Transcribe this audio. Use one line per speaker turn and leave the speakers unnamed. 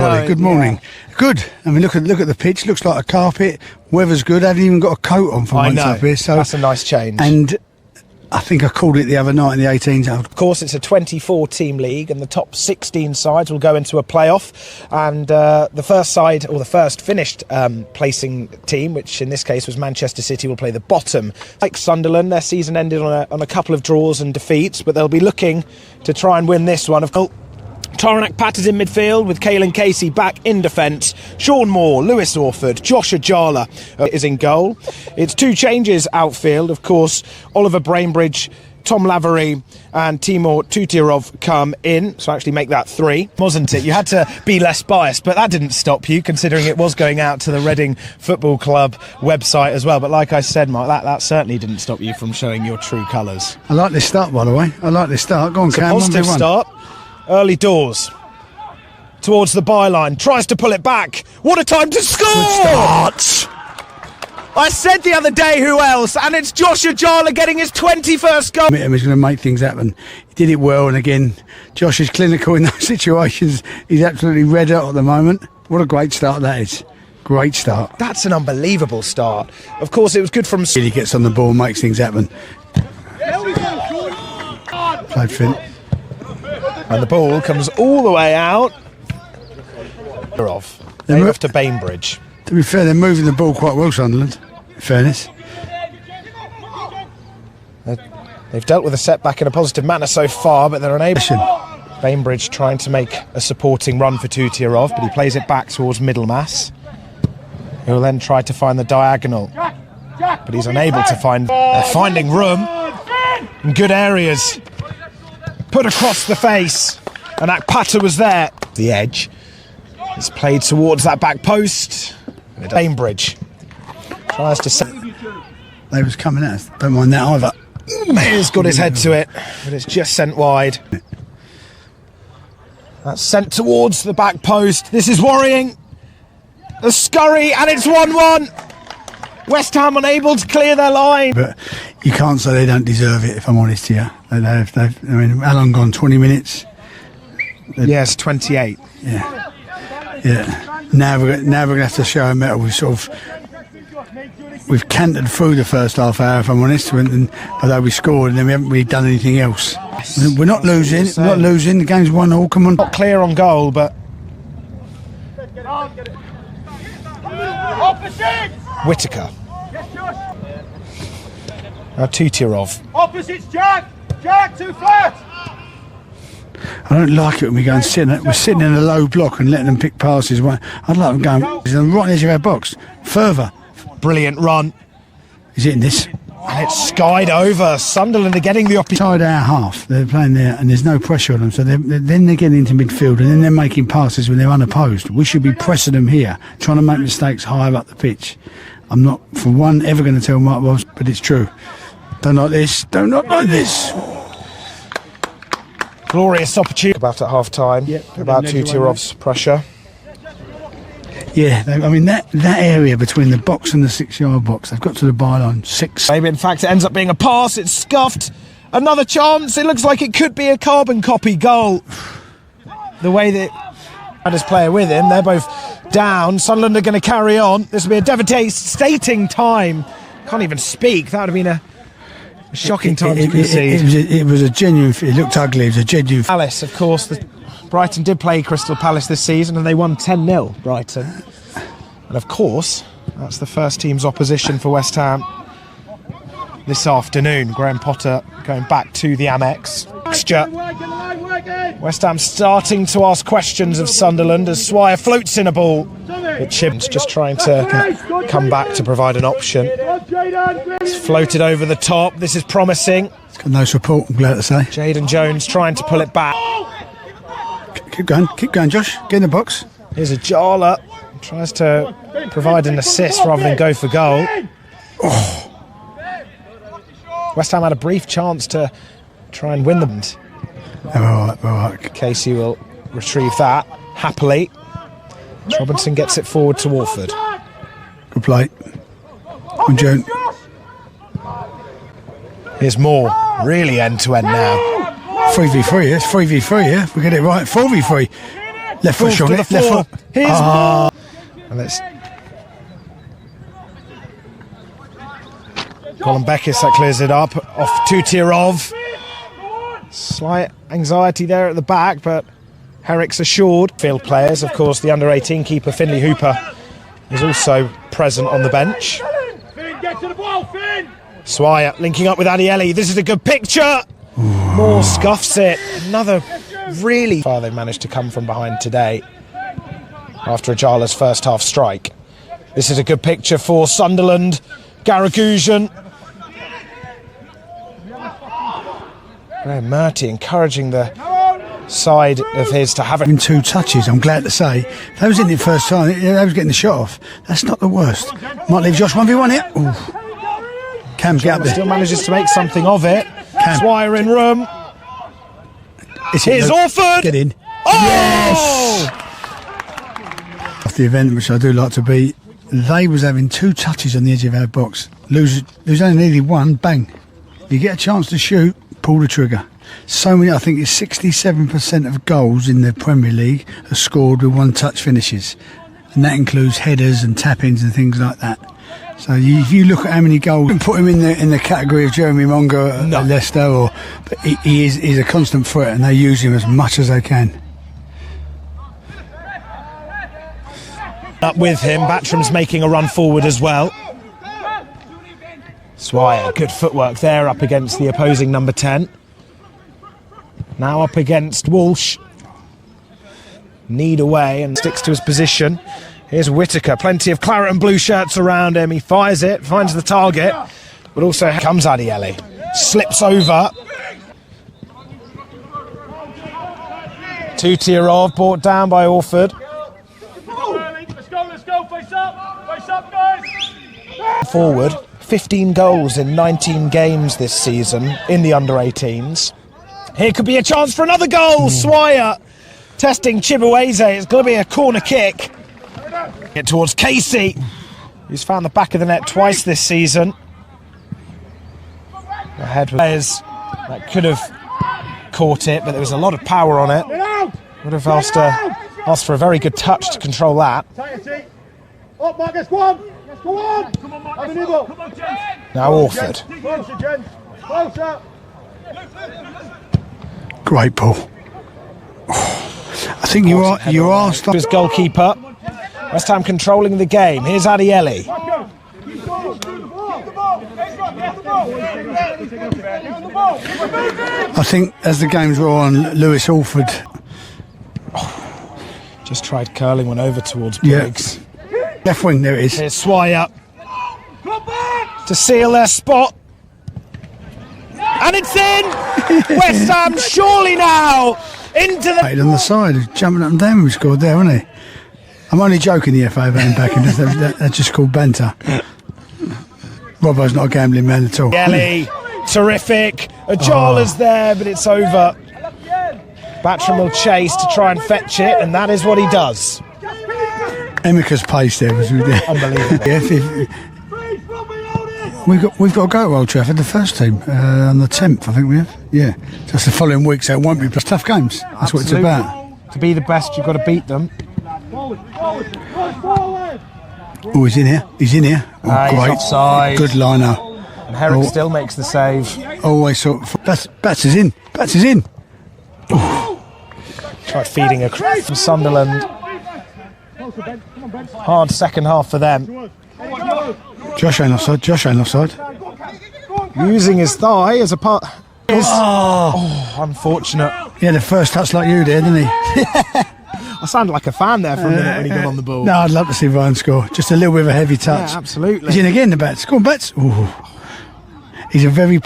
Good morning. Yeah. Good. I mean, look at the pitch. Looks like a carpet. Weather's good. I haven't even got a coat on for once up here. So
that's a nice change.
And I think I called it the other night in the 18s.
Of course, it's a 24-team league, and the top 16 sides will go into a playoff. And the first side, or the first finished placing team, which in this case was Manchester City, will play the bottom. Like Sunderland, their season ended on a couple of draws and defeats, but they'll be looking to try and win this one. Taranak Patter's in midfield with Caelan Casey back in defence. Sean Moore, Lewis Orford, Josh Ajala is in goal. It's two changes outfield. Of course, Oliver Brainbridge, Tom Lavery and Timur Tutirov come in, so actually make that three, wasn't it? You had to be less biased, but that didn't stop you, considering it was going out to the Reading Football Club website as well. But like I said, Mark, that certainly didn't stop you from showing your true colours.
I like this start, by the way. I like this start. Go on, Cam.
It's a positive start. Early doors towards the byline, tries to pull it back. What a time to score!
Good start.
I said the other day who else, and it's Josh Ajala getting his 21st goal.
He's going to make things happen. He did it well, and again, Josh is clinical in those situations. He's absolutely red hot at the moment. What a great start that is. Great start.
That's an unbelievable start. Of course, it was good from...
He gets on the ball, makes things happen. Played Finn.
And the ball comes all the way out. Off to Bainbridge.
To be fair, they're moving the ball quite well, Sunderland, in fairness.
They've dealt with a setback in a positive manner so far, but they're unable. Bainbridge trying to make a supporting run for Tutirov, but he plays it back towards Middlemass. He'll then try to find the diagonal, but he's unable to find... They're finding room in good areas. Put across the face, and that patter was there. The edge. It's played towards that back post. Bainbridge tries to set.
They was coming at us. Don't mind that either.
He's got his head to it, but it's just sent wide. That's sent towards the back post. This is worrying. The scurry, and it's 1-1. West Ham unable to clear their line.
But you can't say they don't deserve it, if I'm honest here. I mean, how long gone? 20 minutes?
Yes, 28.
Yeah. Now we're going to have to show a mettle. We've cantered through the first half hour, if I'm honest, although we scored and then we haven't really done anything else. We're not losing. We're not losing. The game's 1-1. Come on.
Not clear on goal, but... Whittaker. Now Tutirov.
Opposites, Jack! Jack, too flat!
I don't like it when we go and sit. We're sitting in a low block and letting them pick passes. I'd like them going right on the edge of our box. Further.
Brilliant run.
He's hitting this.
And it's skied over. Sunderland are getting the opportunity.
Inside our half, they're playing there, and there's no pressure on them. So then they're getting into midfield, and then they're making passes when they're unopposed. We should be pressing them here, trying to make mistakes higher up the pitch. I'm not, for one, ever going to tell Mark Ross, but it's true. Don't like this. Do not like this.
Glorious opportunity. About at half time. Yep, about Tutirov's pressure.
Yeah, I mean, that area between the box and the 6-yard box, they've got to the byline. 6.
Maybe, in fact, it ends up being a pass. It's scuffed. Another chance. It looks like it could be a carbon copy goal. The way that had his player with him, they're both down. Sunderland are going to carry on. This will be a devastating time. Can't even speak. That would have been a shocking time to concede.
It was a genuine... It looked ugly. It was a genuine...
Palace, of course. Brighton did play Crystal Palace this season and they won 10-0, Brighton. And of course, that's the first team's opposition for West Ham this afternoon. Graham Potter going back to the Amex. West Ham starting to ask questions of Sunderland as Swire floats in a ball. But Chibnall's just trying to come back to provide an option. It's floated over the top. This is promising.
It's got no support, I'm glad to say.
Jayden Jones trying to pull it back.
Keep going, Josh. Get in the box.
Here's Ajala. Tries to provide an assist rather than go for goal. Oh. West Ham had a brief chance to try and win them.
All right.
Casey will retrieve that happily. Robinson gets it forward to Orford.
Good play. Good Jones.
Here's Moore. Really end-to-end now.
3v3, yes. 3v3, yeah. We get it right. 4v3. Left foot, Sean.
to the
Left
floor.
foot.
Here's
Ah.
and let's Colin Beckis, that clears it up off Tutirov. Slight anxiety there at the back, but Herrick's assured. Field players, of course, the under-18 keeper Finlay Hooper is also present on the bench.
Finn, get to the ball, Finn!
Swire linking up with Adieli. This is a good picture. Moore scuffs it. Another really far they've managed to come from behind today after Ajala's first half strike. This is a good picture for Sunderland. Garagusian. Graham Murty encouraging the side of his to have it.
In 2 touches, I'm glad to say. If they was in it first time, they was getting the shot off. That's not the worst. Might leave Josh 1v1 here. Ooh. Cam's get up there.
Still manages to make something of it.
Cam.
Swire in room. Here's Orford.
Get in.
Oh!
Yes! Off the event, which I do like to be, they was having 2 touches on the edge of our box. Lose only needed 1, bang. You get a chance to shoot, pull the trigger. So many, I think it's 67% of goals in the Premier League are scored with 1-touch finishes. And that includes headers and tap-ins and things like that. So if you look at how many goals, you can put him in the category of Jeremy Monger at Leicester, but he's a constant threat, and they use him as much as they can.
Up with him, Batram's making a run forward as well. Swire, good footwork there up against the opposing number 10. Now up against Walsh. Need away and sticks to his position. Here's Whittaker, plenty of claret and blue shirts around him. He fires it, finds the target, but also comes Adieli. Slips over. Tutirov brought down by Orford.
Let's go, face up, guys!
Forward, 15 goals in 19 games this season in the under-18s. Here could be a chance for another goal. Swire testing Chibueze. It's going to be a corner kick. Get towards Casey, who's found the back of the net twice this season. The head players that could have caught it, but there was a lot of power on it. Would have asked for a very good touch to control that.
Up, Mark, let's go on! Let's go on! Come on, Mark, let's go! Come on, Jen!
Now Orford.
Closer, Jen! Closer!
Great ball. I think you are stopping.
His goalkeeper. West Ham controlling the game. Here's Adieli.
I think as the games were on, Lewis Orford
Just tried curling one over towards Briggs.
Yeah. Left wing, there it is.
Here's Swire to seal their spot. And it's in! West Ham surely now into the...
On the side, jumping up and down, we scored there, wasn't he? I'm only joking, the FA van back, and that's just called banter. Robbo's not a gambling man at all.
Kelly, terrific. Ajala's there, but it's over. Batram will chase to try and fetch it, and that is what he does.
Emeka's pace there was
Unbelievable.
We've got to go to Old Trafford, the first team, on the 10th, I think we have. Yeah, just the following week, so it won't be tough games. That's what it's about.
To be the best, you've got to beat them.
Oh, he's in here. He's in here. Oh,
He's
great.
offside.
Good liner.
And Herrick still makes the save.
Always sort of. Bats is in. Bats is in.
Tried feeding a from Sunderland. Hard second half for them.
Josh ain't offside. Josh ain't offside.
Using his thigh as a part. Oh, unfortunate.
He had the first touch like you did, didn't he?
I sounded like a fan there for a minute when he got on the ball.
No, I'd love to see Ryan score. Just a little bit of a heavy touch.
Yeah, absolutely.
He's in again, the Bats. Go on, Bats. Ooh. He's a very